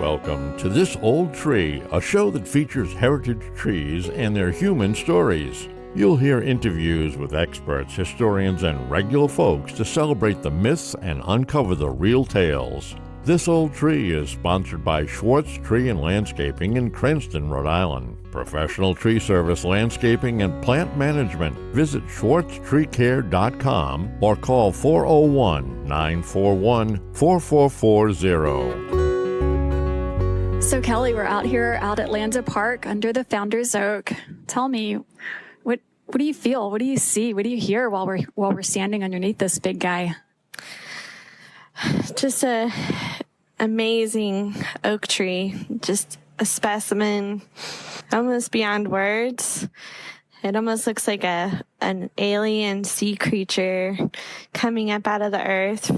Welcome to This Old Tree, a show that features heritage trees and their human stories. You'll hear interviews with experts, historians, and regular folks to celebrate the myths and uncover the real tales. This Old Tree is sponsored by Schwartz Tree and Landscaping in Cranston, Rhode Island. Professional tree service, landscaping, and plant management. Visit schwartztreecare.com or call 401-941-4440. So Kelly, we're out here out at Landa Park under the Founder's Oak. Tell me, what do you feel? What do you see? What do you hear while we're standing underneath this big guy? Just a amazing oak tree, just a specimen, almost beyond words. It almost looks like an alien sea creature coming up out of the earth,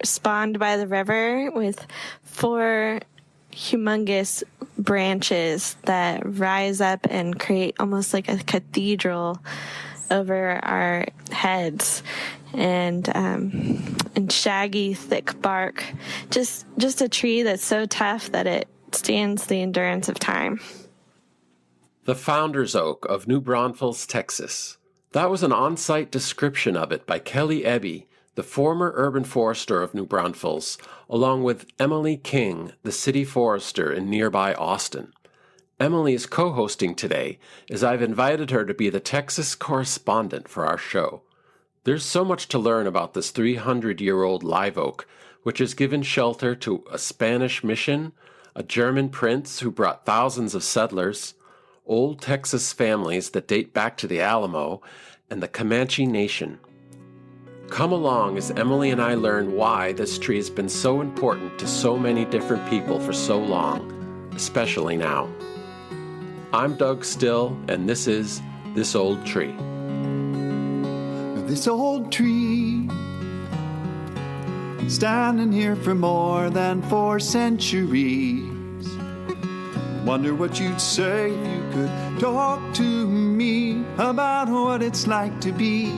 spawned by the river with 4 humongous branches that rise up and create almost like a cathedral over our heads, and shaggy, thick bark. Just a tree that's so tough that it stands the endurance of time. The Founder's Oak of New Braunfels, Texas. That was an on-site description of it by Kelly Eby, the former urban forester of New Braunfels, along with Emily King, the city forester in nearby Austin. Emily is co-hosting today, as I've invited her to be the Texas correspondent for our show. There's so much to learn about this 300-year-old live oak, which has given shelter to a Spanish mission, a German prince who brought thousands of settlers, old Texas families that date back to the Alamo, and the Comanche Nation. Come along as Emily and I learn why this tree has been so important to so many different people for so long, especially now. I'm Doug Still, and this is This Old Tree. This old tree, standing here for more than 4 centuries. Wonder what you'd say if you could talk to me about what it's like to be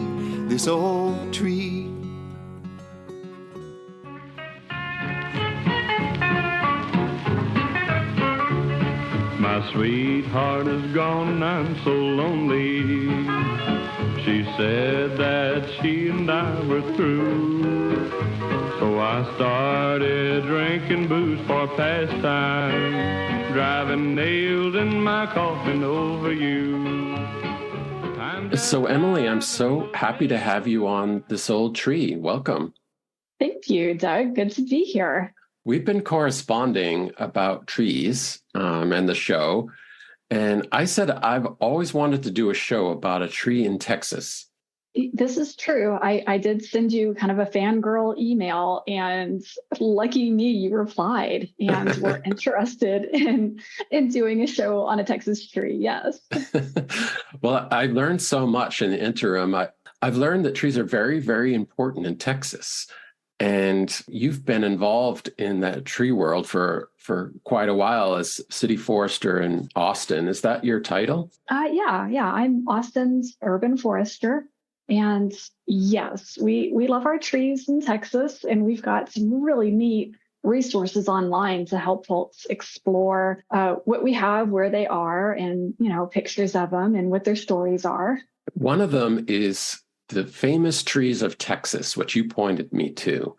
this old tree. My sweetheart is gone and I'm so lonely. She said that she and I were through. So I started drinking booze for pastime, driving nails in my coffin over you. So Emily, I'm so happy to have you on This Old Tree. Welcome. Thank you, Doug. Good to be here. We've been corresponding about trees and the show. And I said I've always wanted to do a show about a tree in Texas. This is true. I did send you kind of a fangirl email, and lucky me, you replied and were interested in doing a show on a Texas tree. Yes. Well, I learned so much in the interim. I've learned that trees are very, very important in Texas. And you've been involved in that tree world for quite a while as city forester in Austin. Is that your title? Yeah. I'm Austin's urban forester. And yes, we love our trees in Texas, and we've got some really neat resources online to help folks explore what we have, where they are, and, pictures of them and what their stories are. One of them is the Famous Trees of Texas, which you pointed me to.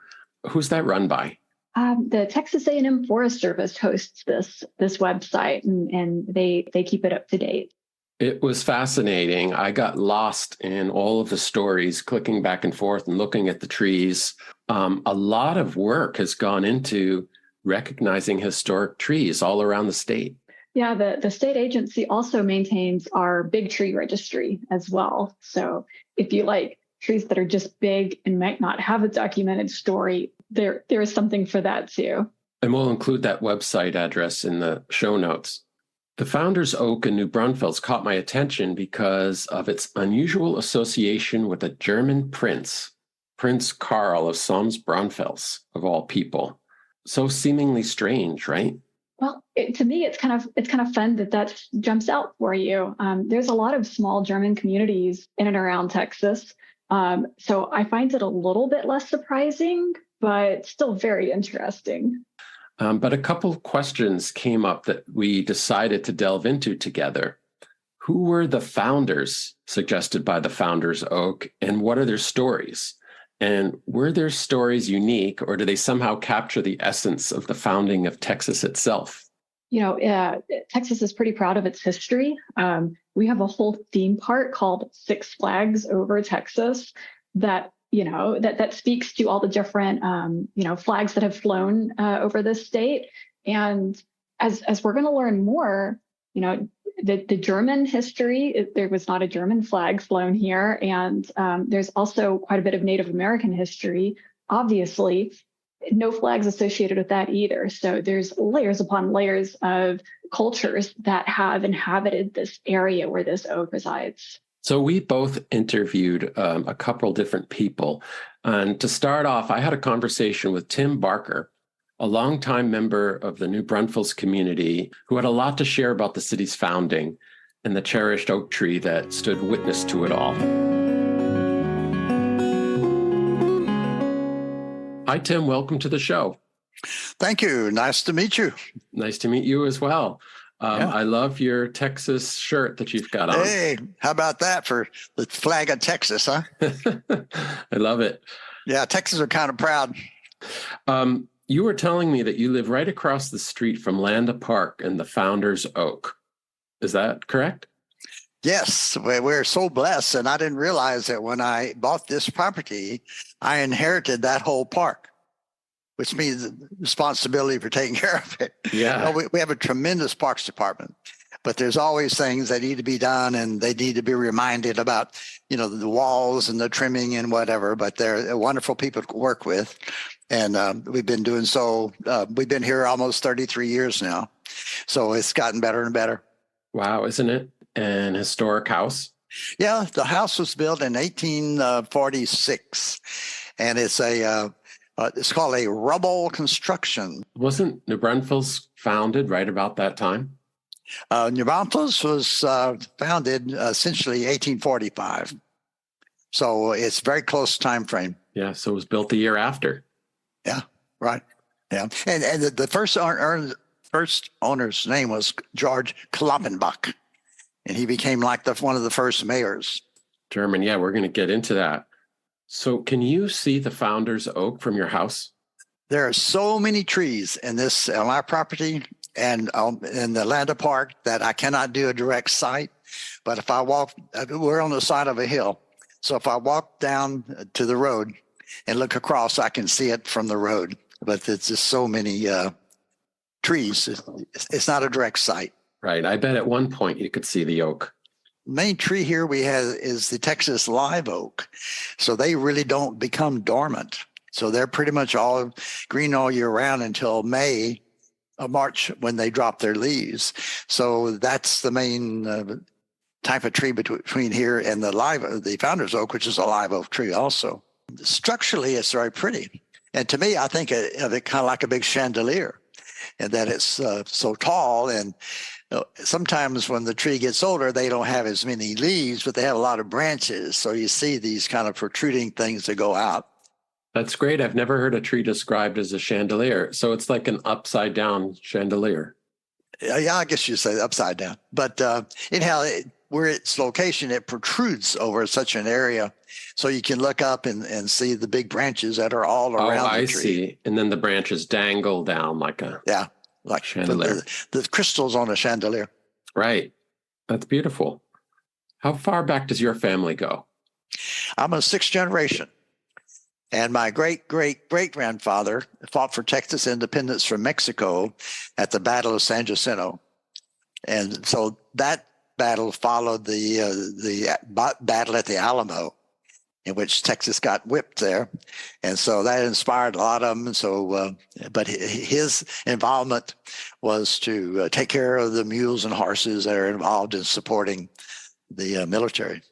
Who's that run by? The Texas A&M Forest Service hosts this website, and they keep it up to date. It was fascinating. I got lost in all of the stories, clicking back and forth and looking at the trees. A lot of work has gone into recognizing historic trees all around the state. Yeah, the state agency also maintains our big tree registry as well. So if you like trees that are just big and might not have a documented story, there is something for that too. And we'll include that website address in the show notes. The Founder's Oak in New Braunfels caught my attention because of its unusual association with a German prince, Prince Karl of Solms-Braunfels, of all people. So seemingly strange, right? Well, to me, it's kind of fun that jumps out for you. There's a lot of small German communities in and around Texas. So I find it a little bit less surprising, but still very interesting. But a couple questions came up that we decided to delve into together. Who were the founders suggested by the Founders Oak, and what are their stories? And were their stories unique, or do they somehow capture the essence of the founding of Texas itself? Texas is pretty proud of its history. We have a whole theme park called Six Flags Over Texas that that speaks to all the different flags that have flown over this state. And as we're going to learn more, the German history, there was not a German flag flown here, and there's also quite a bit of Native American history. Obviously, no flags associated with that either. So there's layers upon layers of cultures that have inhabited this area where this oak resides. So we both interviewed a couple different people. And to start off, I had a conversation with Tim Barker, a longtime member of the New Braunfels community who had a lot to share about the city's founding and the cherished oak tree that stood witness to it all. Hi, Tim. Welcome to the show. Thank you. Nice to meet you. Nice to meet you as well. I love your Texas shirt that you've got on. Hey, how about that for the flag of Texas, huh? I love it. Yeah, Texas are kind of proud. You were telling me that you live right across the street from Landa Park and the Founders Oak. Is that correct? Yes, we're so blessed. And I didn't realize that when I bought this property, I inherited that whole park, which means the responsibility for taking care of it. Yeah. We have a tremendous parks department, but there's always things that need to be done, and they need to be reminded about, the walls and the trimming and whatever, but they're wonderful people to work with. And we've been doing so. We've been here almost 33 years now. So it's gotten better and better. Wow, isn't it an historic house? Yeah, the house was built in 1846, and it's called a rubble construction. Wasn't New Braunfels founded right about that time? New Braunfels was founded essentially 1845. So it's very close time frame. Yeah, so it was built the year after. Yeah, right. Yeah, and the first owner's name was George Kloppenbach, and he became like one of the first mayors. German, yeah, we're going to get into that. So can you see the Founders Oak from your house? There are so many trees on my property and in the Landa Park that I cannot do a direct sight. But if I walk, we're on the side of a hill. So if I walk down to the road and look across, I can see it from the road. But it's just so many trees. It's not a direct sight. Right. I bet at one point you could see the oak. Main tree here we have is the Texas live oak. So they really don't become dormant. So they're pretty much all green all year round until March when they drop their leaves. So that's the main type of tree between here and the Founders Oak, which is a live oak tree also. Structurally, it's very pretty. And to me, I think of it kind of like a big chandelier, and that it's so tall. And sometimes when the tree gets older, they don't have as many leaves, but they have a lot of branches. So you see these kind of protruding things that go out. That's great. I've never heard a tree described as a chandelier. So it's like an upside down chandelier. Yeah, I guess you say upside down. But where its location, it protrudes over such an area. So you can look up and see the big branches that are all around the tree. I see. And then the branches dangle down like chandelier. The crystals on a chandelier. Right. That's beautiful. How far back does your family go? I'm a sixth generation. And my great-great-great-grandfather fought for Texas independence from Mexico at the Battle of San Jacinto. And so that battle followed the battle at the Alamo, in which Texas got whipped there. And so that inspired a lot of them. So, but his involvement was to take care of the mules and horses that are involved in supporting the military.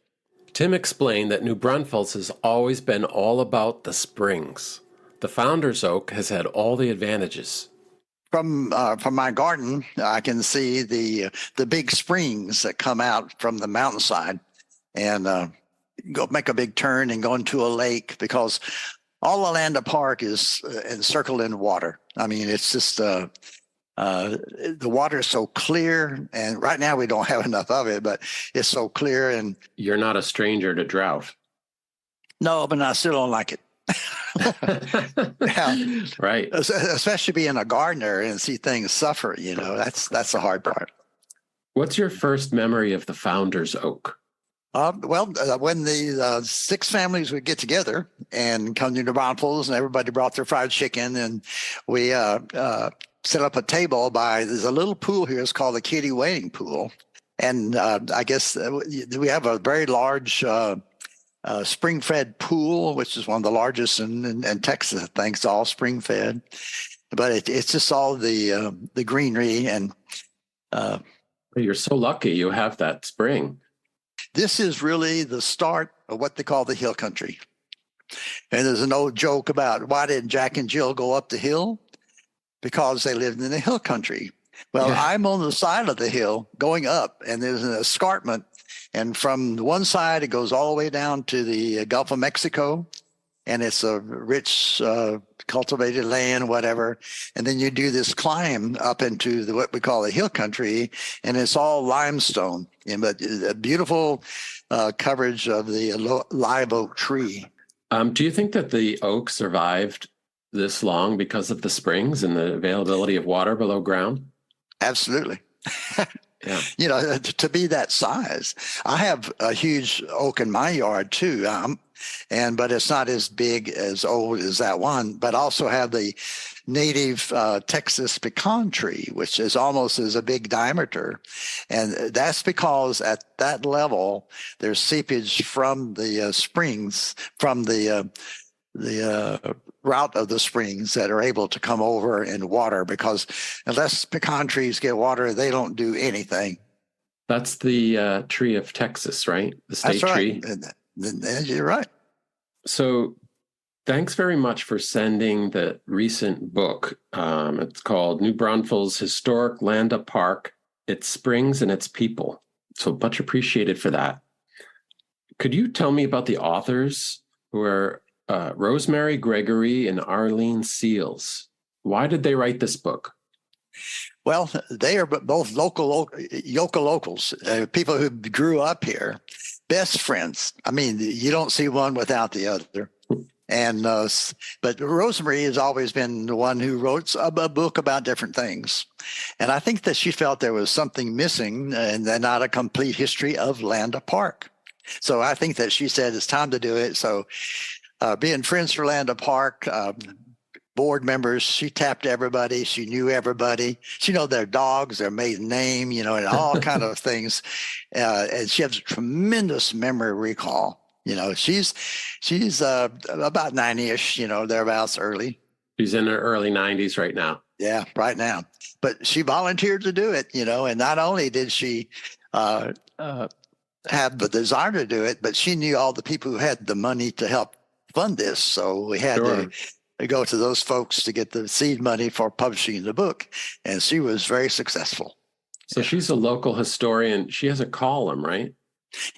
Tim explained that New Braunfels has always been all about the springs. The Founders Oak has had all the advantages. From my garden, I can see the big springs that come out from the mountainside, and go make a big turn and go into a lake, because All Orlando Park is encircled in water. I mean, it's just the water is so clear, and right now we don't have enough of it, but it's so clear. And You're not a stranger to drought. no, but I still don't like it. Yeah. Right. Especially being a gardener and see things suffer, that's the hard part. What's your first memory of the Founder's Oak? When the 6 families would get together and come to New Braunfels, and everybody brought their fried chicken, and we set up a table there's a little pool here. It's called the Kitty Wading Pool. And I guess we have a very large spring-fed pool, which is one of the largest in Texas. Thanks, all spring-fed. But it's just all the greenery. And you're so lucky you have that spring. This is really the start of what they call the hill country. And there's an old joke about why didn't Jack and Jill go up the hill? Because they lived in the hill country. Well, yeah. I'm on the side of the hill going up, and there's an escarpment. And from one side, it goes all the way down to the Gulf of Mexico. And it's a rich, cultivated land, whatever. And then you do this climb up into what we call the hill country, and it's all limestone. But a beautiful coverage of the live oak tree. Do you think that the oak survived this long because of the springs and the availability of water below ground? Absolutely. Yeah. To be that size. I have a huge oak in my yard too. But it's not as big as old as that one, but also have the native Texas pecan tree, which is almost as a big diameter. And that's because at that level, there's seepage from the springs, from the route of the springs that are able to come over and water, because unless pecan trees get water, they don't do anything. That's the tree of Texas, right? The state tree. You're right. So thanks very much for sending the recent book. It's called New Braunfels Historic Landa Park, Its Springs and Its People. So much appreciated for that. Could you tell me about the authors, who are Rosemary Gregory and Arlene Seals? Why did they write this book? Well, they are both locals, people who grew up here, best friends. I mean, you don't see one without the other. And but Rosemary has always been the one who wrote a book about different things. And I think that she felt there was something missing and not a complete history of Landa Park. So I think that she said it's time to do it. So being friends for Landa Park, board members, she tapped everybody. She knew everybody. She knew their dogs, their maiden name, and all kind of things. And she has a tremendous memory recall. She's about 90-ish, thereabouts early. She's in her early 90s right now. Yeah, right now. But she volunteered to do it, and not only did she have the desire to do it, but she knew all the people who had the money to help fund this. So we had to go to those folks to get the seed money for publishing the book. And she was very successful. So she's a local historian. She has a column, right?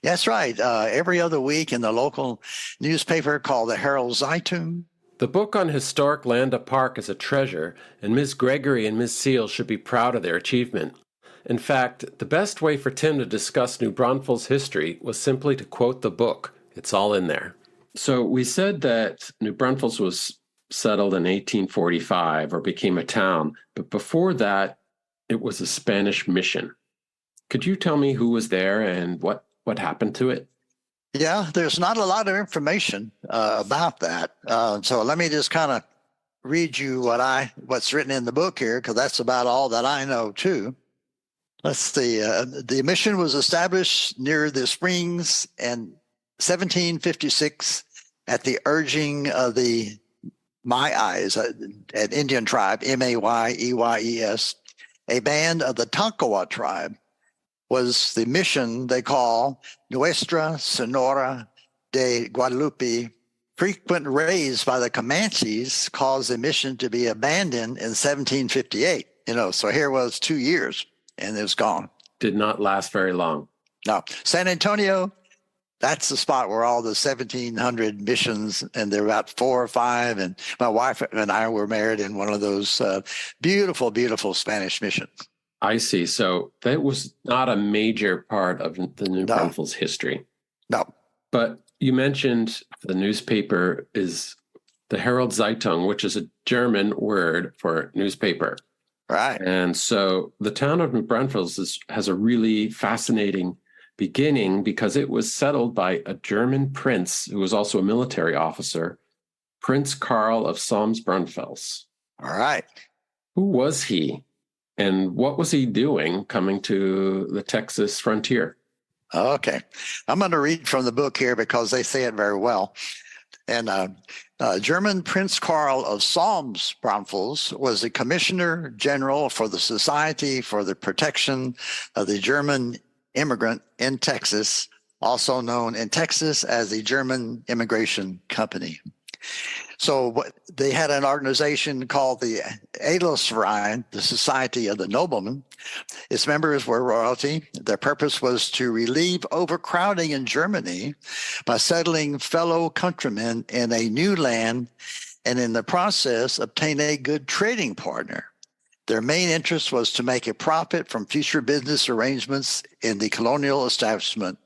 That's right. Every other week in the local newspaper called the Herald Zeitung. The book on historic Landa Park is a treasure, and Ms. Gregory and Ms. Seals should be proud of their achievement. In fact, the best way for Tim to discuss New Braunfels' history was simply to quote the book. It's all in there. So we said that New Braunfels was settled in 1845 or became a town, but before that, it was a Spanish mission. Could you tell me who was there and what happened to it? Yeah, there's not a lot of information about that. So let me just kind of read you what's written in the book here, because that's about all that I know too. Let's see. The mission was established near the springs in 1756 at the urging of the Mayes, an Indian tribe, Mayeyes. A band of the Tonkawa tribe was the mission they call Nuestra Senora de Guadalupe. Frequent raids by the Comanches caused the mission to be abandoned in 1758. So here was 2 years and it was gone. Did not last very long. No. San Antonio That's the spot where all the 1,700 missions, and there were about 4 or 5, and my wife and I were married in one of those beautiful, beautiful Spanish missions. I see. So that was not a major part of the New Braunfels history. No. But you mentioned the newspaper is the Herald Zeitung, which is a German word for newspaper. Right. And so the town of New Braunfels has a really fascinating beginning because it was settled by a German prince who was also a military officer, Prince Karl of Solms-Braunfels. All right. Who was he? And what was he doing coming to the Texas frontier? Okay. I'm going to read from the book here because they say it very well. And German Prince Karl of Solms-Braunfels was the Commissioner General for the Society for the Protection of the German Immigrant in Texas, also known in Texas as the German Immigration Company. So they had an organization called the Adelsverein, the Society of the Noblemen. Its members were royalty. Their purpose was to relieve overcrowding in Germany by settling fellow countrymen in a new land and in the process obtain a good trading partner. Their main interest was to make a profit from future business arrangements in the colonial establishment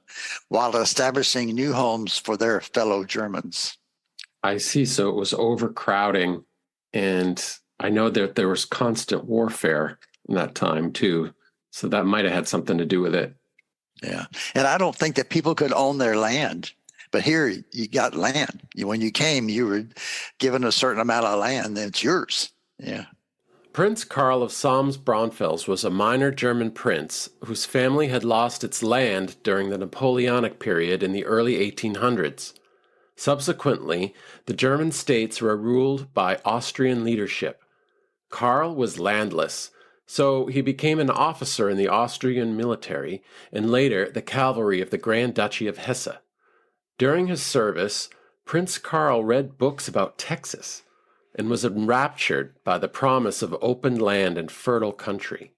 while establishing new homes for their fellow Germans. I see. So it was overcrowding. And I know that there was constant warfare in that time too. So that might have had something to do with it. Yeah. And I don't think that people could own their land. But here you got land. When you came, you were given a certain amount of land, and it's yours. Yeah. Prince Karl of Solms-Braunfels was a minor German prince whose family had lost its land during the Napoleonic period in the early 1800s. Subsequently, the German states were ruled by Austrian leadership. Karl was landless, so he became an officer in the Austrian military and later the cavalry of the Grand Duchy of Hesse. During his service, Prince Karl read books about Texas and was enraptured by the promise of open land and fertile country.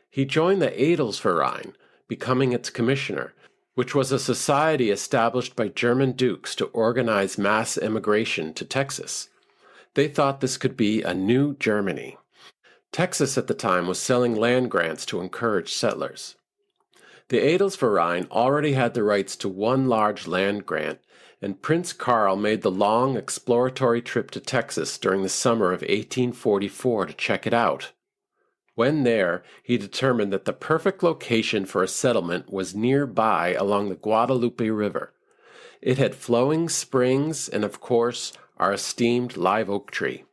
He joined the Adelsverein, becoming its commissioner, which was a society established by German dukes to organize mass immigration to Texas. They thought this could be a new Germany. Texas at the time was selling land grants to encourage settlers. The Adelsverein already had the rights to one large land grant, and Prince Karl made the long exploratory trip to Texas during the summer of 1844 to check it out. When there, he determined that the perfect location for a settlement was nearby along the Guadalupe River. It had flowing springs and, of course, our esteemed live oak tree.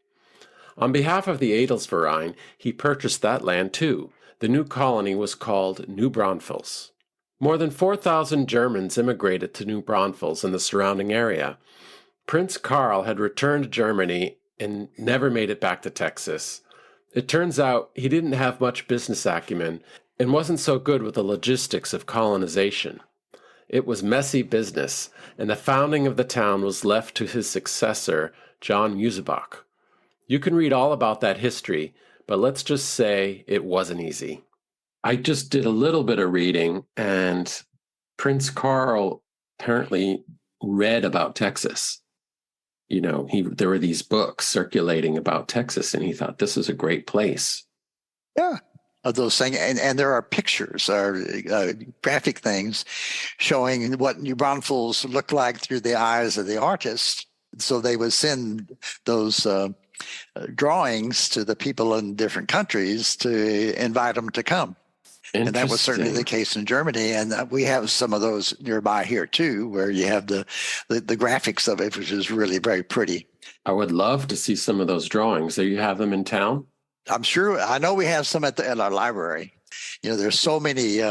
On behalf of the Adelsverein, he purchased that land too. The new colony was called New Braunfels. More than 4,000 Germans immigrated to New Braunfels and the surrounding area. Prince Karl had returned to Germany and never made it back to Texas. It turns out he didn't have much business acumen and wasn't so good with the logistics of colonization. It was messy business, and the founding of the town was left to his successor, John Musebach. You can read all about that history, but let's just say it wasn't easy. I just did a little bit of reading, and Prince Karl apparently read about Texas. You know, there were these books circulating about Texas, and he thought this is a great place. Yeah, of those things. And there are pictures or graphic things showing what New Braunfels looked like through the eyes of the artist. So they would send those drawings to the people in different countries to invite them to come. And that was certainly the case in Germany. And we have some of those nearby here, too, where you have the graphics of it, which is really very pretty. I would love to see some of those drawings. Do you have them in town? I'm sure. I know we have some at our library. You know, there's so many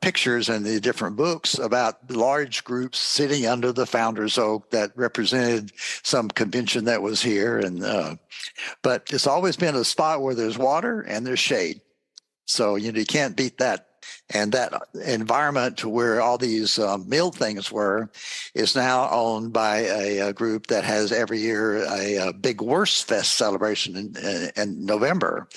pictures in the different books about large groups sitting under the founder's oak that represented some convention that was here. But it's always been a spot where there's water and there's shade. So, you can't beat that. And that environment where all these mill things were is now owned by a group that has every year a big Wurst Fest celebration in November.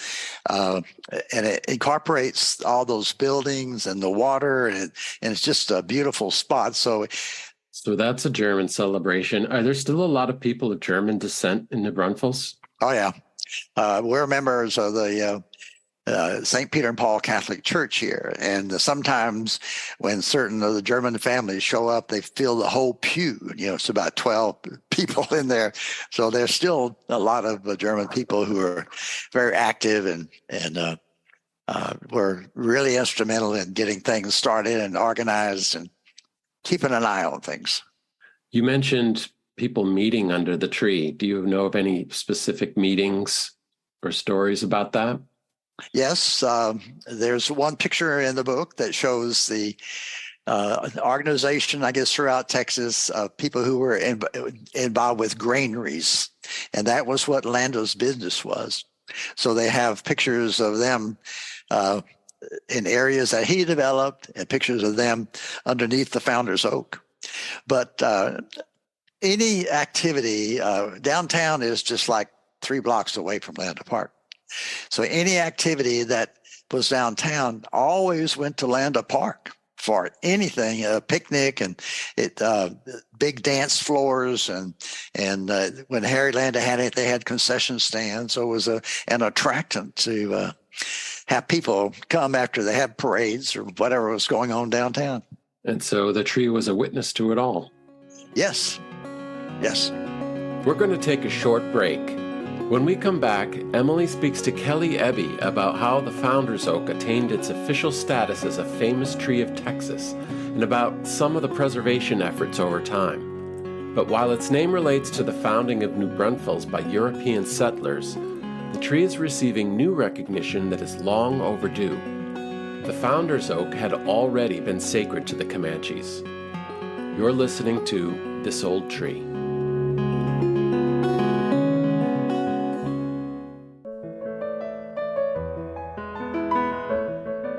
And it incorporates all those buildings and the water, and it's just a beautiful spot. So that's a German celebration. Are there still a lot of people of German descent in New Braunfels? Oh, yeah. We're members of the St. Peter and Paul Catholic Church here. And sometimes when certain of the German families show up, they fill the whole pew. It's about 12 people in there. So there's still a lot of German people who are very active and were really instrumental in getting things started and organized and keeping an eye on things. You mentioned people meeting under the tree. Do you know of any specific meetings or stories about that? Yes, there's one picture in the book that shows the organization, I guess, throughout Texas of people who were involved with granaries. And that was what Lando's business was. So they have pictures of them in areas that he developed and pictures of them underneath the Founder's Oak. But any activity, downtown is just like 3 blocks away from Lando Park. So any activity that was downtown always went to Lando Park for anything, a picnic and big dance floors. And when Harry Landa had it, they had concession stands. So it was an attractant to have people come after they had parades or whatever was going on downtown. And so the tree was a witness to it all. Yes. Yes. We're going to take a short break. When we come back, Emily speaks to Kelly Eby about how the Founder's Oak attained its official status as a famous tree of Texas and about some of the preservation efforts over time. But while its name relates to the founding of New Braunfels by European settlers, the tree is receiving new recognition that is long overdue. The Founder's Oak had already been sacred to the Comanches. You're listening to This Old Tree.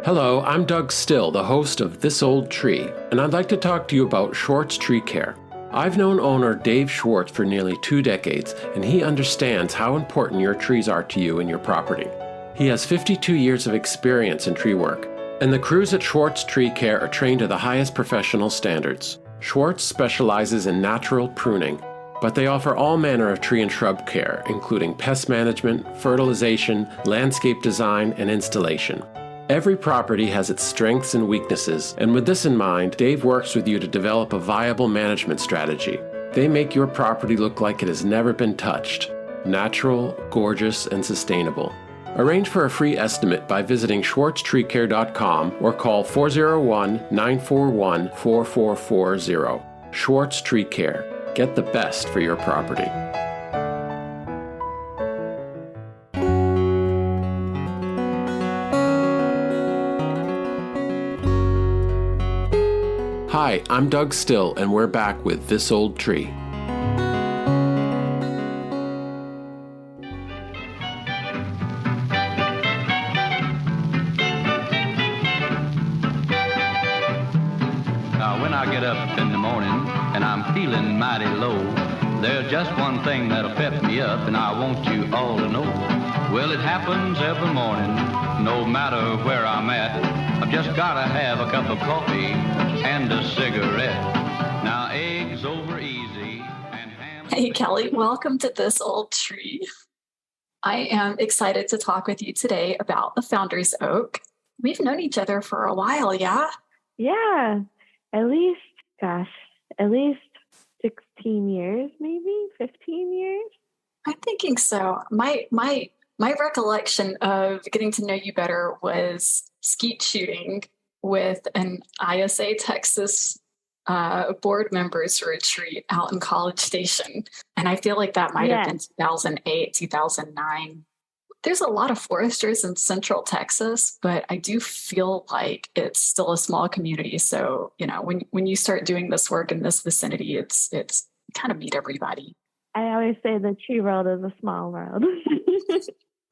Hello, I'm Doug Still, the host of This Old Tree, and I'd like to talk to you about Schwartz Tree Care. I've known owner Dave Schwartz for nearly 2 decades, and he understands how important your trees are to you and your property. He has 52 years of experience in tree work, and the crews at Schwartz Tree Care are trained to the highest professional standards. Schwartz specializes in natural pruning, but they offer all manner of tree and shrub care, including pest management, fertilization, landscape design, and installation. Every property has its strengths and weaknesses, and with this in mind, Dave works with you to develop a viable management strategy. They make your property look like it has never been touched. Natural, gorgeous, and sustainable. Arrange for a free estimate by visiting schwartztreecare.com or call 401-941-4440. Schwartz Tree Care. Get the best for your property. Hi, I'm Doug Still, and we're back with This Old Tree. Now, when I get up in the morning and I'm feeling mighty low, there's just one thing that'll pep me up, and I want you all to know. Well, it happens every morning, no matter where I'm at. I've just gotta have a cup of coffee and a cigarette. Now eggs over easy and ham. Hey Kelly, welcome to This Old Tree. I am excited to talk with you today about the Founder's Oak. We've known each other for a while, yeah? Yeah, at least 16 years, maybe 15 years. I'm thinking so. My recollection of getting to know you better was skeet shooting with an ISA Texas board members retreat out in College Station. And I feel like that might have been 2008, 2009. There's a lot of foresters in Central Texas, but I do feel like it's still a small community. So, you know, when you start doing this work in this vicinity, it's kind of meet everybody. I always say the tree world is a small world.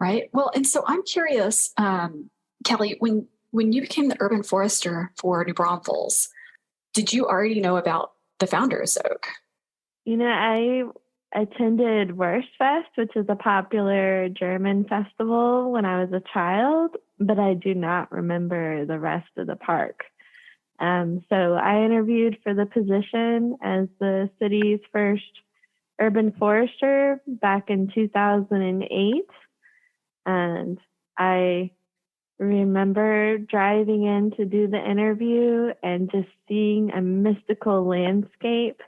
Right. Well, and so I'm curious, Kelly, when when you became the urban forester for New Braunfels, did you already know about the Founders Oak? I attended Wurstfest, which is a popular German festival when I was a child, but I do not remember the rest of the park. So I interviewed for the position as the city's first urban forester back in 2008. And I remember driving in to do the interview and just seeing a mystical landscape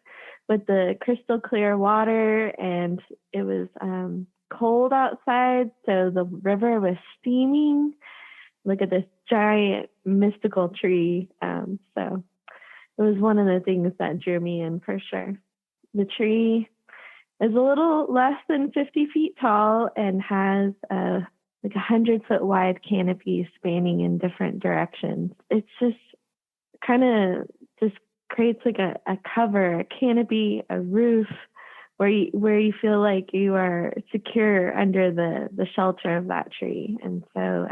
with the crystal clear water, and it was cold outside, so the river was steaming. Look at this giant mystical tree. So it was one of the things that drew me in for sure. The tree is a little less than 50 feet tall and has like 100-foot wide canopy spanning in different directions. It's just kind of just creates like a cover, a canopy, a roof where you feel like you are secure under the shelter of that tree. And so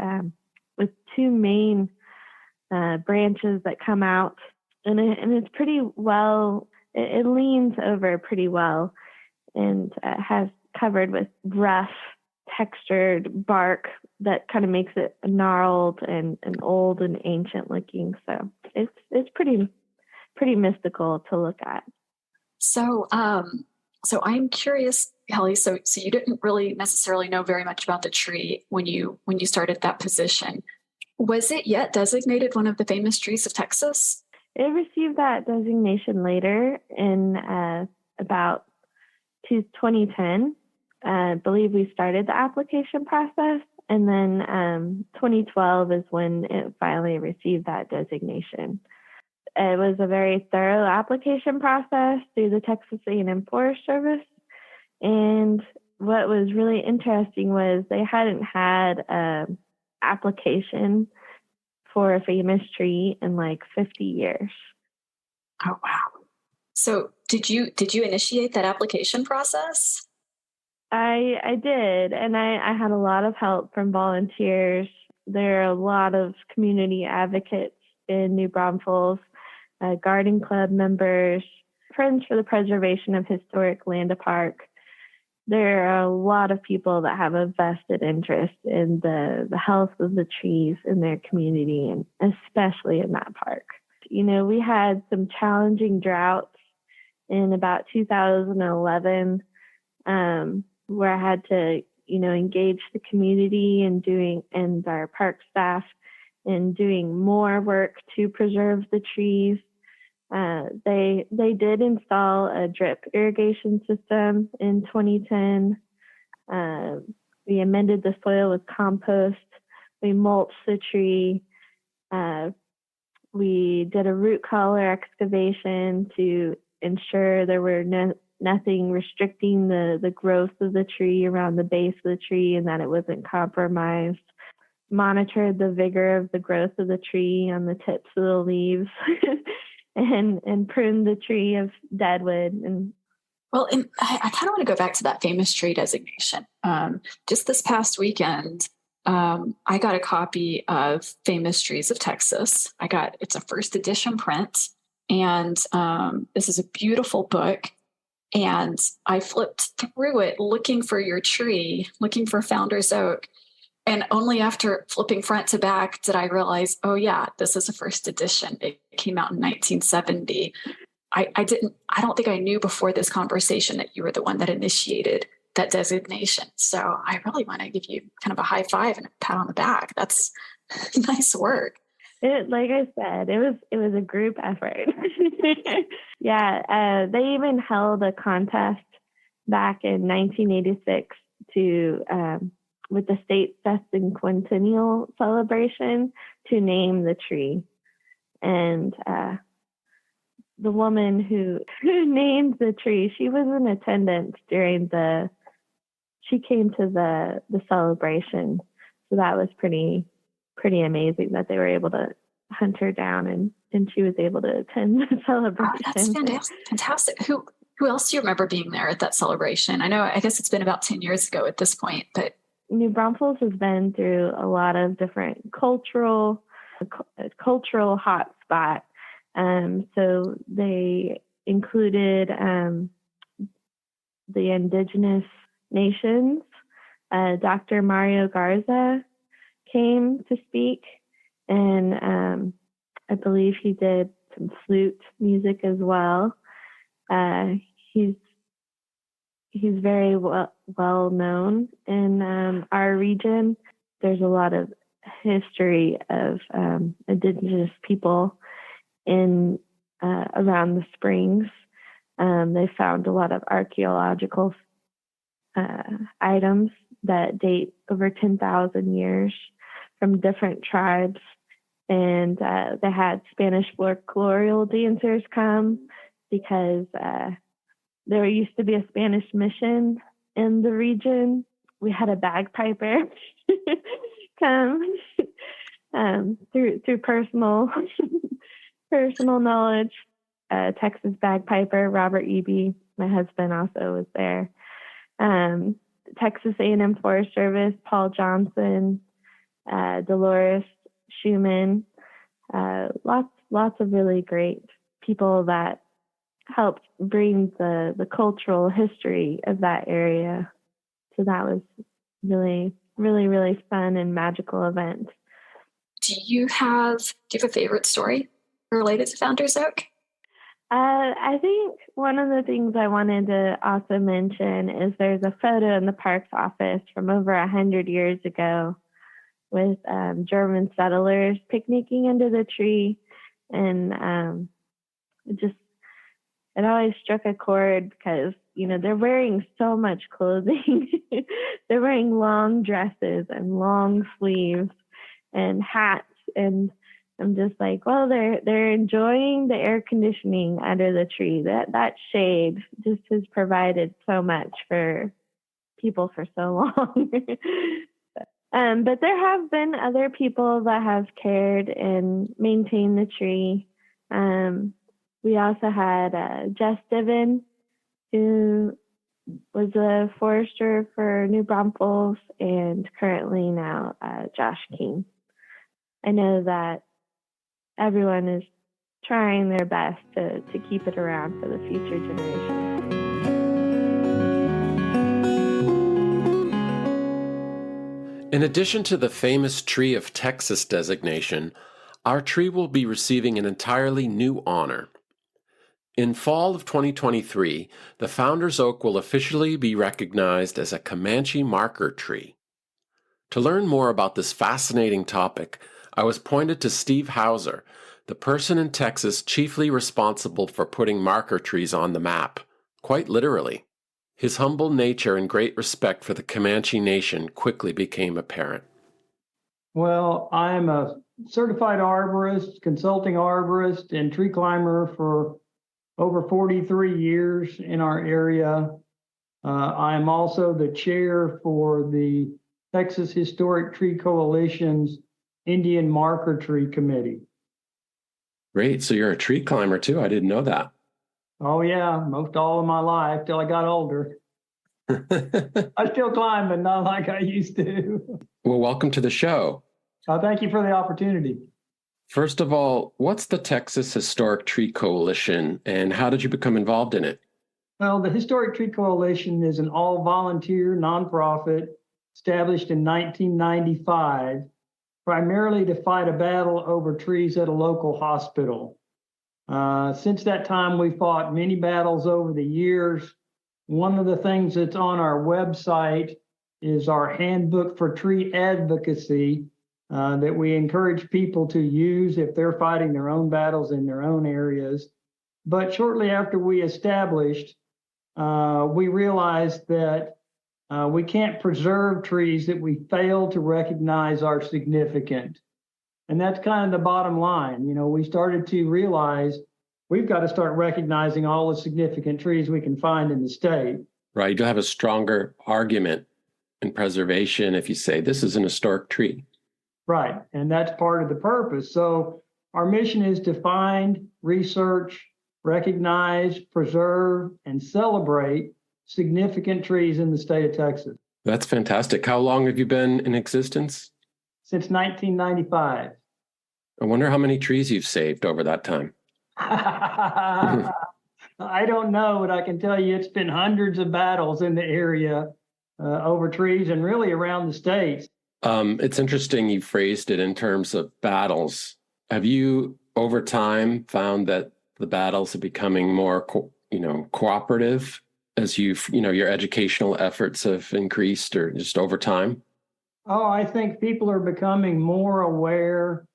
with two main branches that come out, and it's pretty well, it leans over pretty well, and has covered with rough textured bark that kind of makes it gnarled and old and ancient looking. So it's pretty mystical to look at. So I'm curious, Kelly. So you didn't really necessarily know very much about the tree when you started that position. Was it yet designated one of the famous trees of Texas? It received that designation later in about 2010. I believe we started the application process, and then 2012 is when it finally received that designation. It was a very thorough application process through the Texas A&M Forest Service, and what was really interesting was they hadn't had an application for a famous tree in like 50 years. Oh, wow. So did you initiate that application process? I did, and I had a lot of help from volunteers. There are a lot of community advocates in New Braunfels, garden club members, Friends for the Preservation of Historic Land Park. There are a lot of people that have a vested interest in the health of the trees in their community, and especially in that park. We had some challenging droughts in about 2011, where I had to, engage the community and our park staff in doing more work to preserve the trees. They did install a drip irrigation system in 2010. We amended the soil with compost. We mulched the tree. We did a root collar excavation to ensure there were nothing restricting the growth of the tree around the base of the tree and that it wasn't compromised. Monitored the vigor of the growth of the tree on the tips of the leaves and pruned the tree of deadwood. And I kind of want to go back to that famous tree designation. Just this past weekend, I got a copy of Famous Trees of Texas. It's a first edition print, and this is a beautiful book. And I flipped through it looking for your tree, looking for Founders Oak. And only after flipping front to back did I realize, oh yeah, this is a first edition. It came out in 1970. I don't think I knew before this conversation that you were the one that initiated that designation. So I really want to give you kind of a high five and a pat on the back. That's nice work. Like I said, it was a group effort. Yeah, they even held a contest back in 1986 with the state's sesquicentennial celebration to name the tree. And the woman who named the tree, she was in attendance she came to the celebration. So that was pretty amazing that they were able to hunt her down and she was able to attend the celebration. Oh, that's fantastic. Who else do you remember being there at that celebration? I guess it's been about 10 years ago at this point, but New Braunfels has been through a lot of different cultural a cultural hotspot. So they included the indigenous nations. Dr. Mario Garza came to speak, and I believe he did some flute music as well. He's very well known in our region. There's a lot of history of indigenous people in around the springs. They found a lot of archaeological items that date over 10,000 years from different tribes. And they had Spanish folklorial dancers come because there used to be a Spanish mission in the region. We had a bagpiper come through personal knowledge. Texas bagpiper Robert Eby, my husband, also was there. Texas A&M Forest Service, Paul Johnson, Dolores Schumann, lots of really great people that helped bring the cultural history of that area. So that was really, really, really fun and magical event. Do you have a favorite story related to Founders Oak? I think one of the things I wanted to also mention is there's a photo in the parks office from over 100 years ago with German settlers picnicking under the tree. And it always struck a chord because, they're wearing so much clothing. They're wearing long dresses and long sleeves and hats. And I'm just like, well, they're enjoying the air conditioning under the tree. That shade just has provided so much for people for so long. But there have been other people that have cared and maintained the tree. We also had Jess Diven, who was a forester for New Braunfels, and currently now Josh King. I know that everyone is trying their best to keep it around for the future generations. In addition to the famous Tree of Texas designation, our tree will be receiving an entirely new honor. In fall of 2023, the Founders Oak will officially be recognized as a Comanche Marker Tree. To learn more about this fascinating topic, I was pointed to Steve Hauser, the person in Texas chiefly responsible for putting marker trees on the map, quite literally. His humble nature and great respect for the Comanche Nation quickly became apparent. Well, I'm a certified arborist, consulting arborist, and tree climber for over 43 years in our area. I am also the chair for the Texas Historic Tree Coalition's Indian Marker Tree Committee. Great. So you're a tree climber too. I didn't know that. Oh yeah, most all of my life till I got older. I still climb, but not like I used to. Well, welcome to the show. Thank you for the opportunity. First of all, what's the Texas Historic Tree Coalition, and how did you become involved in it? Well, the Historic Tree Coalition is an all-volunteer nonprofit established in 1995, primarily to fight a battle over trees at a local hospital. Since that time, we fought many battles over the years. One of the things that's on our website is our handbook for tree advocacy that we encourage people to use if they're fighting their own battles in their own areas. But shortly after we established, we realized that we can't preserve trees that we fail to recognize are significant. And that's kind of the bottom line. We started to realize we've got to start recognizing all the significant trees we can find in the state. Right. You'll have a stronger argument in preservation if you say this is an historic tree. Right. And that's part of the purpose. So our mission is to find, research, recognize, preserve, and celebrate significant trees in the state of Texas. That's fantastic. How long have you been in existence? Since 1995. I wonder how many trees you've saved over that time. I don't know, but I can tell you it's been hundreds of battles in the area over trees and really around the states. It's interesting you phrased it in terms of battles. Have you, over time, found that the battles are becoming more, cooperative as your educational efforts have increased, or just over time? Oh, I think people are becoming more aware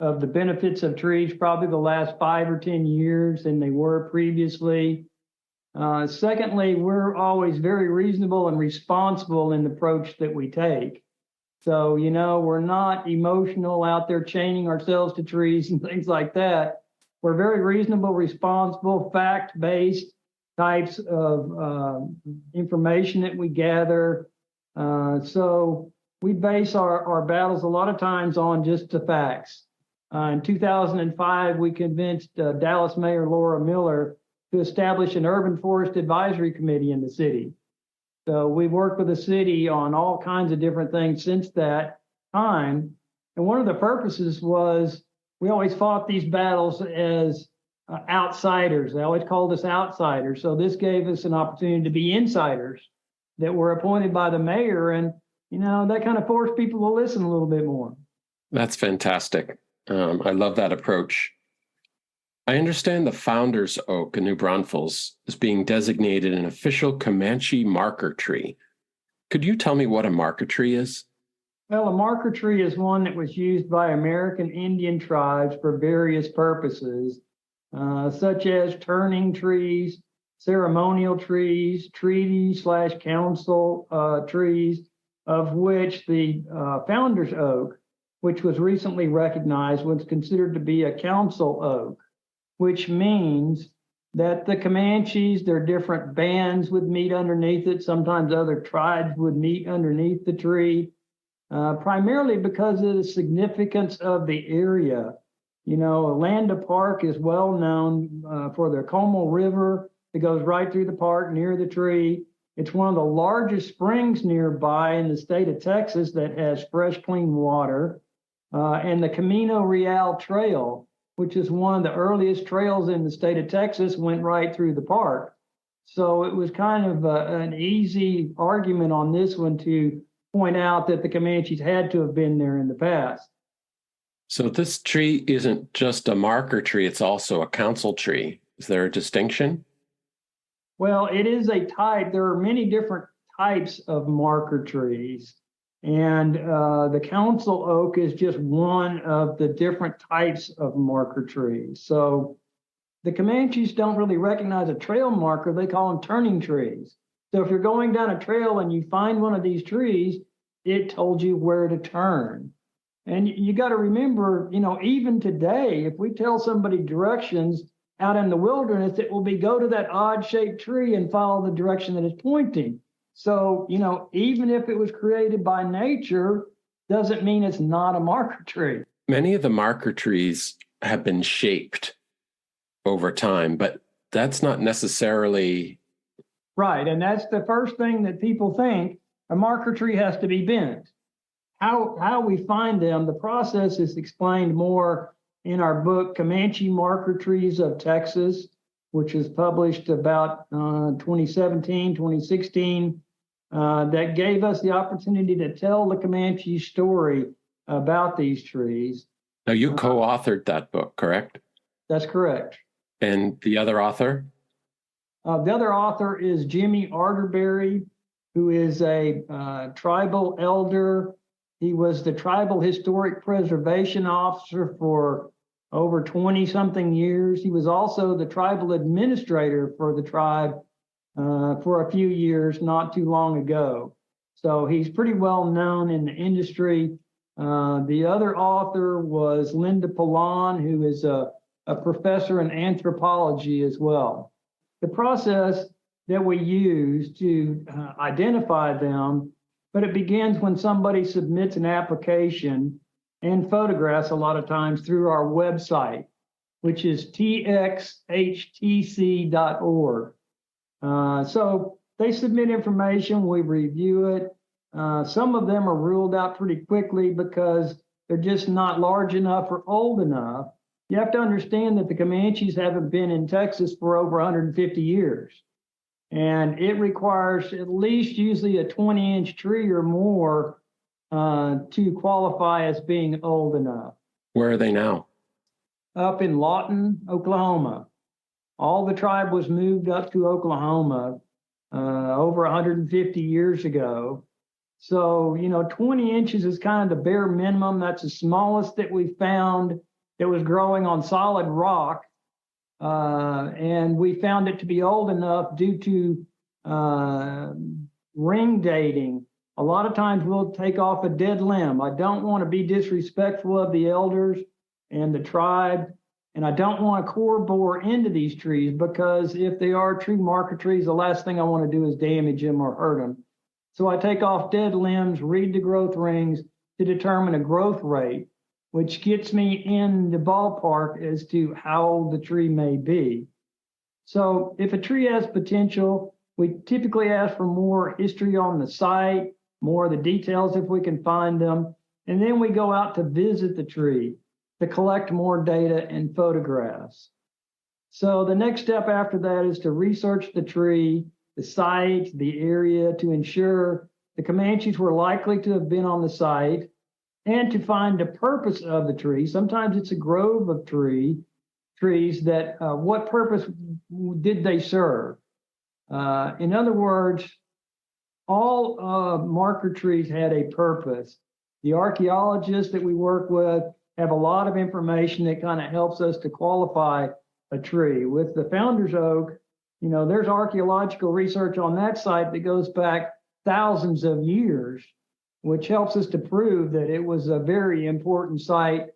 of the benefits of trees probably the last 5 or 10 years than they were previously. Secondly, we're always very reasonable and responsible in the approach that we take. So, we're not emotional out there chaining ourselves to trees and things like that. We're very reasonable, responsible, fact-based types of information that we gather. So we base our battles a lot of times on just the facts. In 2005, we convinced Dallas Mayor Laura Miller to establish an urban forest advisory committee in the city. So we've worked with the city on all kinds of different things since that time. And one of the purposes was we always fought these battles as outsiders. They always called us outsiders. So this gave us an opportunity to be insiders that were appointed by the mayor. And, that kind of forced people to listen a little bit more. That's fantastic. I love that approach. I understand the Founders Oak in New Braunfels is being designated an official Comanche Marker Tree. Could you tell me what a marker tree is? Well, a marker tree is one that was used by American Indian tribes for various purposes, such as turning trees, ceremonial trees, treaty/council trees, of which the Founders Oak, which was recently recognized, was considered to be a council oak, which means that the Comanches, their different bands would meet underneath it. Sometimes other tribes would meet underneath the tree, primarily because of the significance of the area. Landa Park is well known for the Como River that goes right through the park near the tree. It's one of the largest springs nearby in the state of Texas that has fresh, clean water. And the Camino Real Trail, which is one of the earliest trails in the state of Texas, went right through the park. So it was kind of an easy argument on this one to point out that the Comanches had to have been there in the past. So this tree isn't just a marker tree, it's also a council tree. Is there a distinction? Well, it is a type. There are many different types of marker trees. And the council oak is just one of the different types of marker trees. So the Comanches don't really recognize a trail marker. They call them turning trees. So if you're going down a trail and you find one of these trees, it told you where to turn. And you got to remember, even today, if we tell somebody directions out in the wilderness, it will be go to that odd shaped tree and follow the direction that it's pointing. So, even if it was created by nature, doesn't mean it's not a marker tree. Many of the marker trees have been shaped over time, but that's not necessarily right. And that's the first thing that people think. A marker tree has to be bent. How we find them, the process is explained more in our book, Comanche Marker Trees of Texas, which was published about 2017, 2016, that gave us the opportunity to tell the Comanche story about these trees. Now, you co-authored that book, correct? That's correct. And the other author? The other author is Jimmy Arterberry, who is a tribal elder. He was the Tribal Historic Preservation Officer for over 20-something years. He was also the tribal administrator for the tribe for a few years, not too long ago. So he's pretty well known in the industry. The other author was Linda Pallon, who is a professor in anthropology as well. The process that we use to identify them, but it begins when somebody submits an application and photographs a lot of times through our website, which is txhtc.org. So they submit information, we review it. Some of them are ruled out pretty quickly because they're just not large enough or old enough. You have to understand that the Comanches haven't been in Texas for over 150 years. And it requires at least usually a 20-inch tree or more to qualify as being old enough. Where are they now? Up in Lawton, Oklahoma. All the tribe was moved up to Oklahoma over 150 years ago. So, 20 inches is kind of the bare minimum. That's the smallest that we found that was growing on solid rock. And we found it to be old enough due to ring dating. A lot of times we'll take off a dead limb. I don't want to be disrespectful of the elders and the tribe, and I don't want to core bore into these trees, because if they are true marker trees, the last thing I want to do is damage them or hurt them. So I take off dead limbs, read the growth rings to determine a growth rate, which gets me in the ballpark as to how old the tree may be. So if a tree has potential, we typically ask for more history on the site, more of the details if we can find them, and then we go out to visit the tree to collect more data and photographs. So the next step after that is to research the tree, the site, the area, to ensure the Comanches were likely to have been on the site, and to find the purpose of the tree. Sometimes it's a grove of trees that, what purpose did they serve? In other words, all marker trees had a purpose. The archaeologists that we work with have a lot of information that kind of helps us to qualify a tree. With the Founder's Oak, there's archaeological research on that site that goes back thousands of years, which helps us to prove that it was a very important site